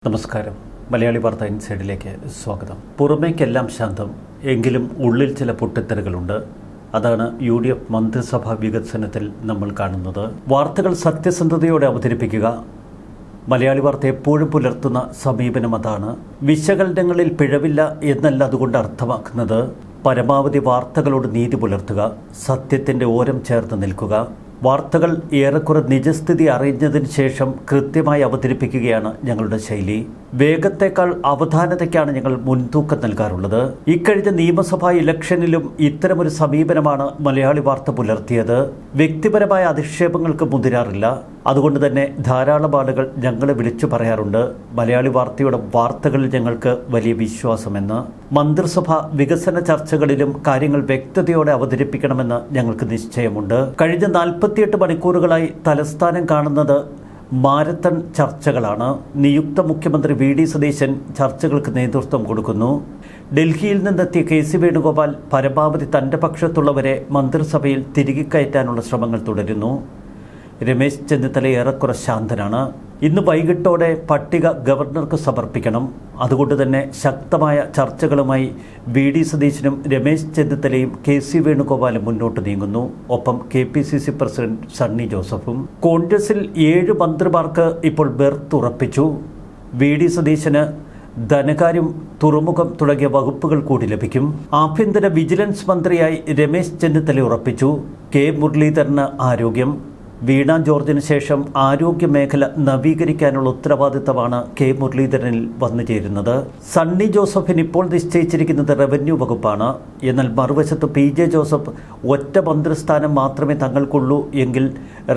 നമസ്കാരം. മലയാളി വാർത്ത ഇൻസൈഡിലേക്ക് സ്വാഗതം. പുറമേക്കെല്ലാം ശാന്തം, എങ്കിലും ഉള്ളിൽ ചില പൊട്ടിത്തെറികളുണ്ട്. അതാണ് UDF മന്ത്രിസഭാ വികസനത്തിൽ നമ്മൾ കാണുന്നത്. വാർത്തകൾ സത്യസന്ധതയോടെ അവതരിപ്പിക്കുക. മലയാളി വാർത്ത എപ്പോഴും പുലർത്തുന്ന സമീപനം അതാണ്. വിശകലനങ്ങളിൽ പിഴവില്ല എന്നല്ല അതുകൊണ്ട് അർത്ഥമാക്കുന്നത്. പരമാവധി വാർത്തകളോട് നീതി പുലർത്തുക, സത്യത്തിൻ്റെ ഓരം ചേർന്ന് നിൽക്കുക. വാർത്തകൾ ഏറെക്കുറെ നിജസ്ഥിതി അറിഞ്ഞതിന് ശേഷം കൃത്യമായി അവതരിപ്പിക്കുകയാണ് ഞങ്ങളുടെ ശൈലി. വേഗത്തേക്കാൾ അവധാനതയ്ക്കാണ് ഞങ്ങൾ മുൻതൂക്കം നൽകാറുള്ളത്. ഇക്കഴിഞ്ഞ നിയമസഭാ ഇലക്ഷനിലും ഇത്തരമൊരു സമീപനമാണ് മലയാളി വാർത്ത പുലർത്തിയത്. വ്യക്തിപരമായ അധിക്ഷേപങ്ങൾക്ക് മുതിരാറില്ല. അതുകൊണ്ട് തന്നെ ധാരാളം ആളുകൾ ഞങ്ങളെ വിളിച്ചു പറയാറുണ്ട്, മലയാളി വാർത്തയുടെ വാർത്തകളിൽ ഞങ്ങൾക്ക് വലിയ വിശ്വാസമെന്ന്. മന്ത്രിസഭ വികസന ചർച്ചകളിലും കാര്യങ്ങൾ വ്യക്തതയോടെ അവതരിപ്പിക്കണമെന്ന് ഞങ്ങൾക്ക് നിശ്ചയമുണ്ട്. കഴിഞ്ഞ 48 മണിക്കൂറുകളായി തലസ്ഥാനം കാണുന്നത് മാരത്തൺ ചർച്ചകളാണ്. നിയുക്ത മുഖ്യമന്ത്രി VD സതീശൻ ചർച്ചകൾക്ക് നേതൃത്വം കൊടുക്കുന്നു. ഡൽഹിയിൽ നിന്നെത്തിയ KC വേണുഗോപാൽ പരമാവധി തൻ്റെ പക്ഷത്തുള്ളവരെ മന്ത്രിസഭയിൽ തിരികെ കയറ്റാനുള്ള ശ്രമങ്ങൾ തുടരുന്നു. രമേശ് ചെന്നിത്തല ഏറെക്കുറെ ശാന്തനാണ്. ഇന്ന് വൈകിട്ടോടെ പട്ടിക ഗവർണർക്ക് സമർപ്പിക്കണം. അതുകൊണ്ട് തന്നെ ശക്തമായ ചർച്ചകളുമായി VD സതീശനും രമേശ് ചെന്നിത്തലയും KC വേണുഗോപാലും മുന്നോട്ട് നീങ്ങുന്നു. ഒപ്പം KPCC പ്രസിഡന്റ് സണ്ണി ജോസഫും. കോൺഗ്രസിൽ 7 മന്ത്രിമാർക്ക് ഇപ്പോൾ ബെർത്ത് ഉറപ്പിച്ചു. VD സതീശന് ധനകാര്യം, തുറമുഖം തുടങ്ങിയ വകുപ്പുകൾ കൂടി ലഭിക്കും. ആഭ്യന്തര വിജിലൻസ് മന്ത്രിയായി രമേശ് ചെന്നിത്തല ഉറപ്പിച്ചു. K മുരളീധരന് ആരോഗ്യം. വീണ ജോർജിന് ശേഷം ആരോഗ്യ മേഖല നവീകരിക്കാനുള്ള ഉത്തരവാദിത്തമാണ് K മുരളീധരനിൽ വന്നു ചേരുന്നത്. സണ്ണി ജോസഫിന് ഇപ്പോൾ നിശ്ചയിച്ചിരിക്കുന്നത് റവന്യൂ വകുപ്പാണ്. എന്നാൽ മറുവശത്ത് PJ ജോസഫ് ഒറ്റ മന്ത്രിസ്ഥാനം മാത്രമേ തങ്ങൾക്കുള്ളൂ എങ്കിൽ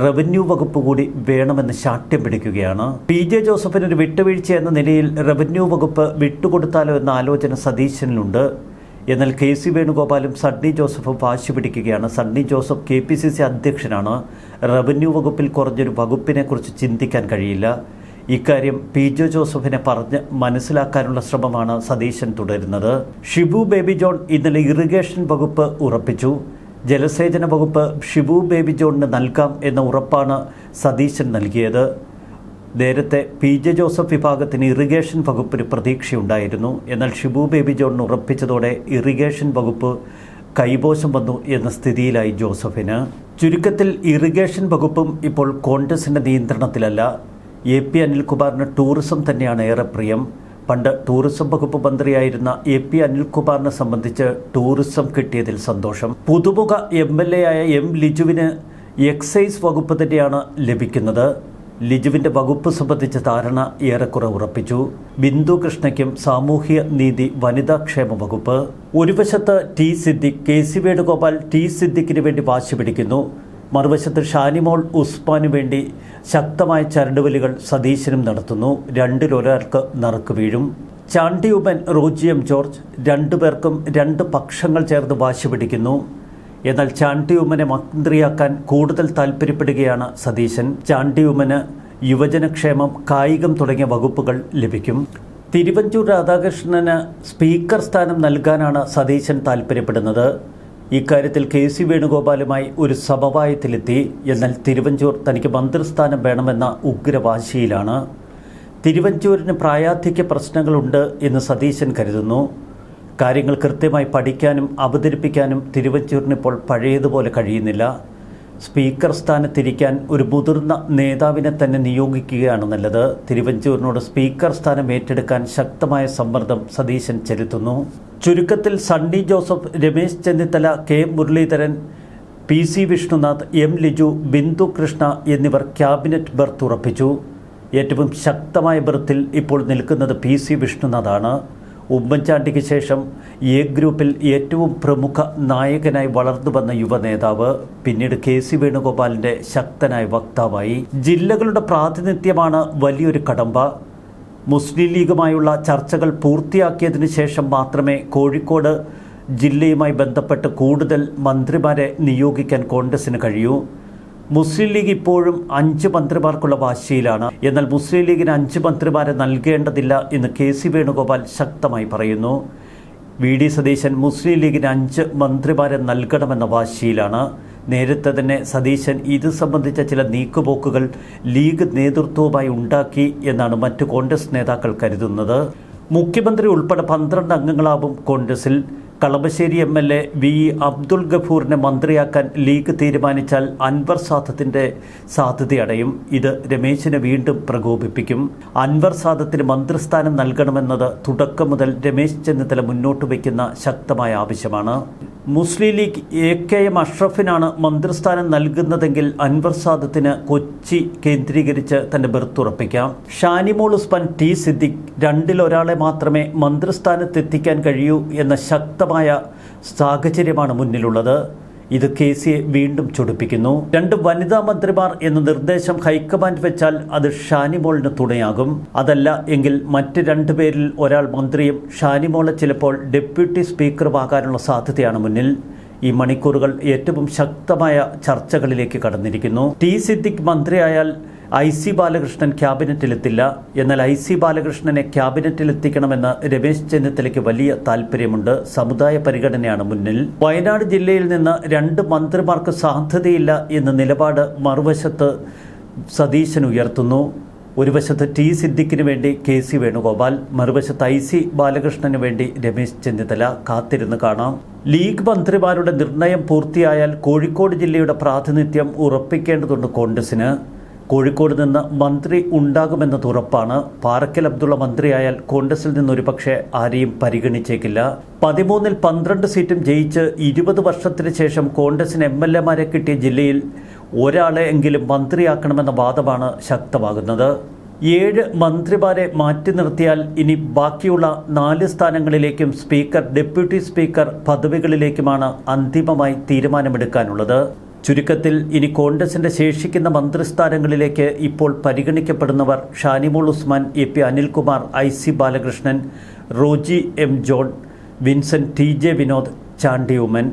റവന്യൂ വകുപ്പ് കൂടി വേണമെന്ന് ശാഠ്യം പിടിക്കുകയാണ്. PJ ജോസഫിനൊരു വിട്ടുവീഴ്ച എന്ന നിലയിൽ റവന്യൂ വകുപ്പ് വിട്ടുകൊടുത്താലോ എന്ന ആലോചന സതീശനിലുണ്ട്. എന്നാൽ KC വേണുഗോപാലും സണ്ണി ജോസഫും വാശി പിടിക്കുകയാണ്. സണ്ണി ജോസഫ് KPCC അധ്യക്ഷനാണ്. റവന്യൂ വകുപ്പിൽ കുറഞ്ഞൊരു വകുപ്പിനെക്കുറിച്ച് ചിന്തിക്കാൻ കഴിയില്ല. ഇക്കാര്യം PJ ജോസഫിനെ പറഞ്ഞ് മനസ്സിലാക്കാനുള്ള ശ്രമമാണ് സതീശൻ തുടരുന്നത്. ഷിബു ബേബി ജോൺ ഇന്നലെ ഇറിഗേഷൻ വകുപ്പ് ഉറപ്പിച്ചു. ജലസേചന വകുപ്പ് ഷിബു ബേബി ജോണിന് നൽകാം എന്ന ഉറപ്പാണ് സതീശൻ നൽകിയത്. നേരത്തെ PJ ജോസഫ് വിഭാഗത്തിന് ഇറിഗേഷൻ വകുപ്പിന് പ്രതീക്ഷയുണ്ടായിരുന്നു. എന്നാൽ ഷിബു ബേബി ജോണിന് ഉറപ്പിച്ചതോടെ ഇറിഗേഷൻ വകുപ്പ് കൈവശം വന്നു എന്ന സ്ഥിതിയിലായി ജോസഫിന്. ചുരുക്കത്തിൽ ഇറിഗേഷൻ വകുപ്പും ഇപ്പോൾ കോൺഗ്രസിൻ്റെ നിയന്ത്രണത്തിലല്ല. AP അനിൽകുമാറിന് ടൂറിസം തന്നെയാണ് ഏറെ പ്രിയം. പണ്ട് ടൂറിസം വകുപ്പ് മന്ത്രിയായിരുന്ന AP അനിൽകുമാറിനെ സംബന്ധിച്ച് ടൂറിസം കിട്ടിയതിൽ സന്തോഷം. പുതുമുഖ MLA ആയ M ലിജുവിന് എക്സൈസ് വകുപ്പ് തന്നെയാണ് ലഭിക്കുന്നത്. ലിജുവിൻ്റെ വകുപ്പ് സംബന്ധിച്ച ധാരണ ഏറെക്കുറെ ഉറപ്പിച്ചു. ബിന്ദു കൃഷ്ണയ്ക്കും സാമൂഹ്യ നീതി വനിതാ ക്ഷേമ വകുപ്പ്. ഒരു വശത്ത് T Siddique, KC Venugopal T സിദ്ദിഖിന് വേണ്ടി വാശി പിടിക്കുന്നു. മറുവശത്ത് ഷാനിമോൾ ഉസ്മാനു വേണ്ടി ശക്തമായ ചരടുവലികൾ സതീശനും നടത്തുന്നു. രണ്ടിലൊരാൾക്ക് നറുക്ക് വീഴും. ചാണ്ടി ഉമ്മൻ, റോജി M ജോർജ്, രണ്ടുപേർക്കും 2 പക്ഷങ്ങൾ ചേർന്ന് വാശി പിടിക്കുന്നു. എന്നാൽ ചാണ്ടി ഉമ്മനെ മന്ത്രിയാക്കാൻ കൂടുതൽ താൽപ്പര്യപ്പെടുകയാണ് സതീശൻ. ചാണ്ടി ഉമ്മന് യുവജനക്ഷേമം, കായികം തുടങ്ങിയ വകുപ്പുകൾ ലഭിക്കും. തിരുവഞ്ചൂർ രാധാകൃഷ്ണന് സ്പീക്കർ സ്ഥാനം നൽകാനാണ് സതീശൻ താൽപ്പര്യപ്പെടുന്നത്. ഇക്കാര്യത്തിൽ KC വേണുഗോപാലുമായി ഒരു സമവായത്തിലെത്തി. എന്നാൽ തിരുവഞ്ചൂർ തനിക്ക് മന്ത്രിസ്ഥാനം വേണമെന്ന ഉഗ്രവാശിയിലാണ്. തിരുവഞ്ചൂരിന് പ്രായാധിക്യ പ്രശ്നങ്ങളുണ്ട് എന്ന് സതീശൻ കരുതുന്നു. കാര്യങ്ങൾ കൃത്യമായി പഠിക്കാനും അവതരിപ്പിക്കാനും തിരുവഞ്ചൂരിനിപ്പോൾ പഴയതുപോലെ കഴിയുന്നില്ല. സ്പീക്കർ സ്ഥാനത്തിരിക്കാൻ ഒരു മുതിർന്ന നേതാവിനെ തന്നെ നിയോഗിക്കുകയാണ് നല്ലത്. തിരുവഞ്ചൂരിനോട് സ്പീക്കർ സ്ഥാനം ഏറ്റെടുക്കാൻ ശക്തമായ സമ്മർദ്ദം സതീശൻ ചെലുത്തുന്നു. ചുരുക്കത്തിൽ Sunny Joseph, Ramesh Chennithala, K Muraleedharan, PC Vishnunath, M Liju, Bindu Krishna എന്നിവർ ക്യാബിനറ്റ് ബെർത്ത് ഉറപ്പിച്ചു. ഏറ്റവും ശക്തമായ ബെർത്തിൽ ഇപ്പോൾ നിൽക്കുന്നത് PC വിഷ്ണുനാഥാണ്. ഉമ്മൻചാണ്ടിക്ക് ശേഷം A ഗ്രൂപ്പിൽ ഏറ്റവും പ്രമുഖ നായകനായി വളർന്നു വന്ന യുവ നേതാവ്. പിന്നീട് KC വേണുഗോപാലിൻ്റെ ശക്തനായ വക്താവായി. ജില്ലകളുടെ പ്രാതിനിധ്യമാണ് വലിയൊരു കടമ്പ. മുസ്ലിം ലീഗുമായുള്ള ചർച്ചകൾ പൂർത്തിയാക്കിയതിനു ശേഷം മാത്രമേ കോഴിക്കോട് ജില്ലയുമായി ബന്ധപ്പെട്ട് കൂടുതൽ മന്ത്രിമാരെ നിയോഗിക്കാൻ കോൺഗ്രസിന് കഴിയൂ. മുസ്ലിം ലീഗ് ഇപ്പോഴും 5 മന്ത്രിമാർക്കുള്ള വാശിയിലാണ്. എന്നാൽ മുസ്ലിം ലീഗിന് 5 മന്ത്രിമാരെ നൽകേണ്ടതില്ല എന്ന് KC വേണുഗോപാൽ ശക്തമായി പറയുന്നു. VD സതീശൻ മുസ്ലിം ലീഗിന് 5 മന്ത്രിമാരെ നൽകണമെന്ന വാശിയിലാണ്. നേരത്തെ തന്നെ സതീശൻ ഇത് സംബന്ധിച്ച ചില നീക്കുപോക്കുകൾ ലീഗ് നേതൃത്വവുമായി ഉണ്ടാക്കി എന്നാണ് മറ്റു കോൺഗ്രസ് നേതാക്കൾ കരുതുന്നത്. മുഖ്യമന്ത്രി ഉൾപ്പെടെ 12 അംഗങ്ങളാവും കോൺഗ്രസിൽ. കളമശ്ശേരി MLA VE അബ്ദുൾ ഗഫൂറിനെ മന്ത്രിയാക്കാൻ ലീഗ് തീരുമാനിച്ചാൽ അൻവർ സാദത്തിന്റെ സാധ്യതയടയും. ഇത് രമേശിനെ വീണ്ടും പ്രകോപിപ്പിക്കും. അൻവർ സാദത്തിന് മന്ത്രിസ്ഥാനം നൽകണമെന്നത് തുടക്കം മുതൽ രമേശ് ചെന്നിത്തല മുന്നോട്ട് വയ്ക്കുന്ന ശക്തമായ ആവശ്യമാണ്. മുസ്ലിം ലീഗ് AKM അഷ്റഫിനാണ് മന്ത്രിസ്ഥാനം നൽകുന്നതെങ്കിൽ അൻവർ സാദത്തിന് കൊച്ചി കേന്ദ്രീകരിച്ച് തന്റെ ബെർത്തുറപ്പിക്കാം. ഷാനിമോൾ ഉസ്മാൻ, T സിദ്ദിഖ് രണ്ടിലൊരാളെ മാത്രമേ മന്ത്രിസ്ഥാനത്തെത്തിക്കാൻ കഴിയൂ എന്ന ശക്തമായ സാഹചര്യമാണ് മുന്നിലുള്ളത്. ഇത് കേസിയെ വീണ്ടും ചൊടിപ്പിക്കുന്നു. 2 വനിതാ മന്ത്രിമാർ എന്ന നിർദ്ദേശം ഹൈക്കമാൻഡ് വെച്ചാൽ അത് ഷാനിമോളിന് തുണയാകും. അതല്ല എങ്കിൽ മറ്റ് 2 പേരിൽ ഒരാൾ മന്ത്രിയും ഷാനിമോളെ ചിലപ്പോൾ ഡെപ്യൂട്ടി സ്പീക്കറുമാകാനുള്ള സാധ്യതയാണ് മുന്നിൽ. ഈ മണിക്കൂറുകൾ ഏറ്റവും ശക്തമായ ചർച്ചകളിലേക്ക് കടന്നിരിക്കുന്നു. T Siddique മന്ത്രിയായാൽ IC Balakrishnan ക്യാബിനറ്റിലെത്തില്ല. എന്നാൽ IC ബാലകൃഷ്ണനെ ക്യാബിനറ്റിലെത്തിക്കണമെന്ന് രമേശ് ചെന്നിത്തലയ്ക്ക് വലിയ താല്പര്യമുണ്ട്. സമുദായ പരിഗണനയാണ് മുന്നിൽ. വയനാട് ജില്ലയിൽ നിന്ന് 2 മന്ത്രിമാർക്ക് സാധ്യതയില്ല എന്ന നിലപാട് മറുവശത്ത് സതീശൻ ഉയർത്തുന്നു. ഒരു വശത്ത് T സിദ്ദിഖിന് വേണ്ടി KC വേണുഗോപാൽ, മറുവശത്ത് IC ബാലകൃഷ്ണന് വേണ്ടി രമേശ് ചെന്നിത്തല. കാത്തിരുന്ന് കാണാം. ലീഗ് മന്ത്രിമാരുടെ നിർണയം പൂർത്തിയായാൽ കോഴിക്കോട് ജില്ലയുടെ പ്രാതിനിധ്യം ഉറപ്പിക്കേണ്ടതുണ്ട് കോൺഗ്രസിന്. കോഴിക്കോട് നിന്ന് മന്ത്രി ഉണ്ടാകുമെന്നത് ഉറപ്പാണ്. പാറക്കൽ അബ്ദുള്ള മന്ത്രിയായാൽ കോൺഗ്രസിൽ നിന്നൊരു പക്ഷേ ആരെയും പരിഗണിച്ചേക്കില്ല. 13-ൽ 12 സീറ്റും ജയിച്ച് 20 വർഷത്തിന് ശേഷം കോൺഗ്രസിന് MLA-മാരെ കിട്ടിയ ജില്ലയിൽ ഒരാളെ എങ്കിലും മന്ത്രിയാക്കണമെന്ന വാദമാണ് ശക്തമാകുന്നത്. 7 മന്ത്രിമാരെ മാറ്റി നിർത്തിയാൽ ഇനി ബാക്കിയുള്ള 4 സ്ഥാനങ്ങളിലേക്കും സ്പീക്കർ, ഡെപ്യൂട്ടി സ്പീക്കർ പദവികളിലേക്കുമാണ് അന്തിമമായി തീരുമാനമെടുക്കാനുള്ളത്. ചുരുക്കത്തിൽ ഇനി കോൺഗ്രസിന്റെ ശേഷിക്കുന്ന മന്ത്രിസ്ഥാനങ്ങളിലേക്ക് ഇപ്പോൾ പരിഗണിക്കപ്പെടുന്നവർ Shanimol Usman, AP Anilkumar, IC Balakrishnan, Roji M John, Vincent TJ Vinod, Chandy Oommen.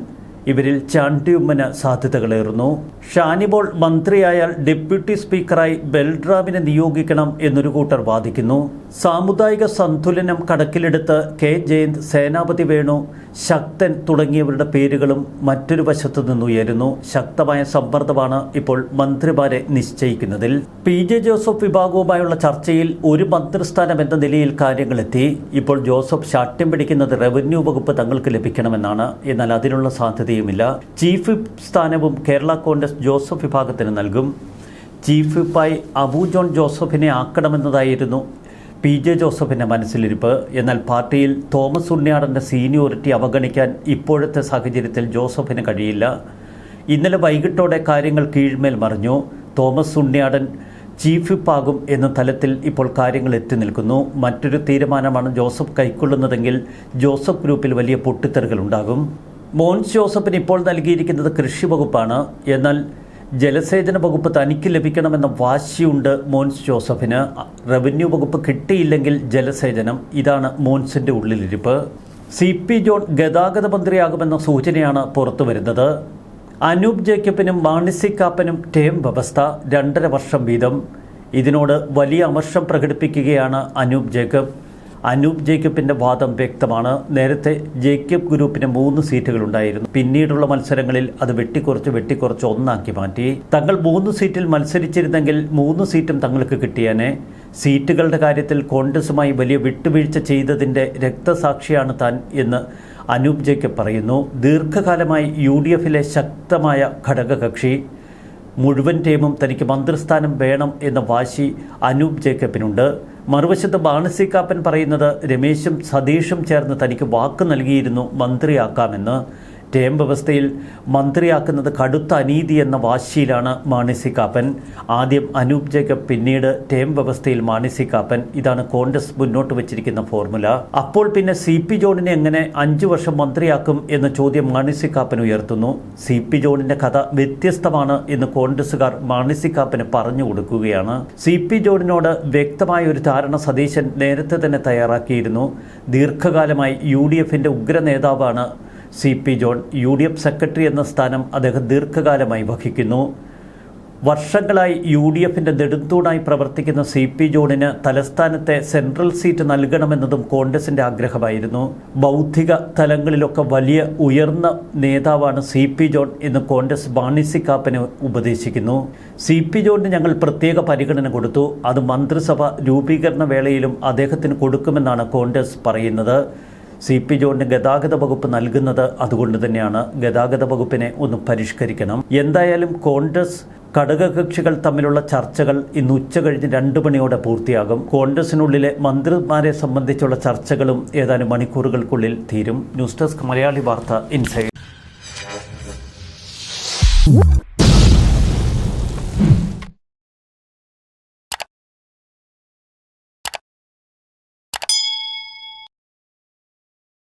ഇവരിൽ ചാണ്ടി ഉമ്മന് സാധ്യതകളേറുന്നു. ഷാനിമോൾ മന്ത്രിയായാൽ ഡെപ്യൂട്ടി സ്പീക്കറായി ബൽറാമിനെ നിയോഗിക്കണം എന്നൊരു കൂട്ടർ വാദിക്കുന്നു. സാമുദായിക സന്തുലനം കണക്കിലെടുത്ത് K ജയന്ത്, സേനാപതി വേണു, ശക്തൻ തുടങ്ങിയവരുടെ പേരുകളും മറ്റൊരു വശത്തു നിന്നുയരുന്നു. ശക്തമായ സമ്മർദ്ദമാണ് ഇപ്പോൾ മന്ത്രിമാരെ നിശ്ചയിക്കുന്നതിൽ. PJ ജോസഫ് വിഭാഗവുമായുള്ള ചർച്ചയിൽ ഒരു മന്ത്രിസ്ഥാനം എന്ന നിലയിൽ കാര്യങ്ങളെത്തി. ഇപ്പോൾ ജോസഫ് ശാഠ്യം പിടിക്കുന്നത് റവന്യൂ വകുപ്പ് തങ്ങൾക്ക് ലഭിക്കണമെന്നാണ്. എന്നാൽ അതിനുള്ള സാധ്യതയുമില്ല. ചീഫ് വിപ്പ് സ്ഥാനവും കേരള കോൺഗ്രസ് ജോസഫ് വിഭാഗത്തിന് നൽകും. ചീഫ് വിപ്പായി അബു ജോൺ ജോസഫിനെ ആക്കണമെന്നതായിരുന്നു PJ ജോസഫിൻ്റെ മനസ്സിലിരിപ്പ്. എന്നാൽ പാർട്ടിയിൽ തോമസ് ഉണ്ണിയാടൻ്റെ സീനിയോറിറ്റി അവഗണിക്കാൻ ഇപ്പോഴത്തെ സാഹചര്യത്തിൽ ജോസഫിന് കഴിയില്ല. ഇന്നലെ വൈകിട്ടോടെ കാര്യങ്ങൾ കീഴ്മേൽ മറിഞ്ഞു. തോമസ് ഉണ്ണിയാടൻ ചീഫ് വിപ്പാകും എന്ന തലത്തിൽ ഇപ്പോൾ കാര്യങ്ങൾ എത്തി നിൽക്കുന്നു. മറ്റൊരു തീരുമാനമാണ് ജോസഫ് കൈക്കൊള്ളുന്നതെങ്കിൽ ജോസഫ് ഗ്രൂപ്പിൽ വലിയ പൊട്ടിത്തെറികളുണ്ടാകും. മോൻസ് ജോസഫിന് ഇപ്പോൾ നൽകിയിരിക്കുന്നത് കൃഷി വകുപ്പാണ്. എന്നാൽ ജലസേചന വകുപ്പ് തനിക്ക് ലഭിക്കണമെന്ന വാശിയുണ്ട് മോൻസ് ജോസഫിന്. റവന്യൂ വകുപ്പ് കിട്ടിയില്ലെങ്കിൽ ജലസേചനം. ഇതാണ് മോൻസിന്റെ ഉള്ളിലിരിപ്പ്. CP ജോൺ ഗതാഗത മന്ത്രിയാകുമെന്ന സൂചനയാണ് പുറത്തു വരുന്നത്. അനൂപ് ജേക്കബിനും മാണി സി കാപ്പനും ടേം വ്യവസ്ഥ 2.5 വർഷം വീതം. ഇതിനോട് വലിയ അമർഷം പ്രകടിപ്പിക്കുകയാണ് അനൂപ് ജേക്കബ്. അനൂപ് ജേക്കബിൻ്റെ വാദം വ്യക്തമാണ്. നേരത്തെ ജേക്കബ് ഗ്രൂപ്പിന് 3 സീറ്റുകളുണ്ടായിരുന്നു. പിന്നീടുള്ള മത്സരങ്ങളിൽ അത് വെട്ടിക്കുറച്ച് 1 മാറ്റി. തങ്ങൾ 3 സീറ്റിൽ മത്സരിച്ചിരുന്നെങ്കിൽ 3 സീറ്റും തങ്ങൾക്ക് കിട്ടിയേനെ. സീറ്റുകളുടെ കാര്യത്തിൽ കോൺഗ്രസുമായി വലിയ വിട്ടുവീഴ്ച ചെയ്തതിൻ്റെ രക്തസാക്ഷിയാണ് താൻ എന്ന് അനൂപ് ജേക്കബ് പറയുന്നു. ദീർഘകാലമായി UDF-ലെ ശക്തമായ ഘടകകക്ഷി. മുഴുവൻ ടീമും തനിക്ക് മന്ത്രിസ്ഥാനം വേണം എന്ന വാശി അനൂപ് ജേക്കബിനുണ്ട്. മറുവശത്ത് മാണി സി കാപ്പൻ പറയുന്നത് രമേശും സതീഷും ചേർന്ന് തനിക്ക് വാക്ക് നൽകിയിരുന്നു മന്ത്രിയാക്കാമെന്ന്. ടേം വ്യവസ്ഥയിൽ മന്ത്രിയാക്കുന്നത് കടുത്ത അനീതി എന്ന വാശിയിലാണ് മാണി സി കാപ്പൻ. ആദ്യം അനൂപ് ജേക്കബ്, പിന്നീട് ടേം വ്യവസ്ഥയിൽ മാണി സി കാപ്പൻ. ഇതാണ് കോൺഗ്രസ് മുന്നോട്ട് വച്ചിരിക്കുന്ന ഫോർമുല. അപ്പോൾ പിന്നെ CP ജോണിനെ എങ്ങനെ 5 വർഷം മന്ത്രിയാക്കും എന്ന ചോദ്യം മാണി സി കാപ്പൻ ഉയർത്തുന്നു. CP ജോണിന്റെ കഥ വ്യത്യസ്തമാണ് എന്ന് കോൺഗ്രസുകാർ മാണി സി കാപ്പന് പറഞ്ഞു കൊടുക്കുകയാണ്. CP ജോണിനോട് വ്യക്തമായ ഒരു ധാരണ സതീശൻ നേരത്തെ തന്നെ തയ്യാറാക്കിയിരുന്നു. ദീർഘകാലമായി UDF-ന്റെ ഉഗ്ര നേതാവാണ് CP ജോൺ. UDF സെക്രട്ടറി എന്ന സ്ഥാനം അദ്ദേഹം ദീർഘകാലമായി വഹിക്കുന്നു. വർഷങ്ങളായി UDFിന്റെ നെടുന്തൂണായി പ്രവർത്തിക്കുന്ന CP ജോണിന് തലസ്ഥാനത്തെ സെൻട്രൽ സീറ്റ് നൽകണമെന്നതും കോൺഗ്രസിന്റെ ആഗ്രഹമായിരുന്നു. ബൗദ്ധിക തലങ്ങളിലൊക്കെ വലിയ ഉയർന്ന നേതാവാണ് CP ജോൺ എന്ന് കോൺഗ്രസ് മാണി സി കാപ്പനെ ഉപദേശിക്കുന്നു. CP ജോണിന് ഞങ്ങൾ പ്രത്യേക പരിഗണന കൊടുത്തു. അത് മന്ത്രിസഭ രൂപീകരണ വേളയിലും അദ്ദേഹത്തിന് കൊടുക്കുമെന്നാണ് കോൺഗ്രസ് പറയുന്നത്. CP ജോണിന് ഗതാഗത വകുപ്പ് നൽകുന്നത് അതുകൊണ്ട് തന്നെയാണ്. ഗതാഗത വകുപ്പിനെ ഒന്ന് പരിഷ്കരിക്കണം. എന്തായാലും കോൺഗ്രസ് ഘടകകക്ഷികൾ തമ്മിലുള്ള ചർച്ചകൾ ഇന്ന് ഉച്ചകഴിഞ്ഞ് 2 മണിയോടെ പൂർത്തിയാകും. കോൺഗ്രസിനുള്ളിലെ മന്ത്രിമാരെ സംബന്ധിച്ചുള്ള ചർച്ചകളും ഏതാനും മണിക്കൂറുകൾക്കുള്ളിൽ തീരും. ന്യൂസ് ഡെസ്ക് മലയാളി വാർത്ത ഇൻസൈഡ്.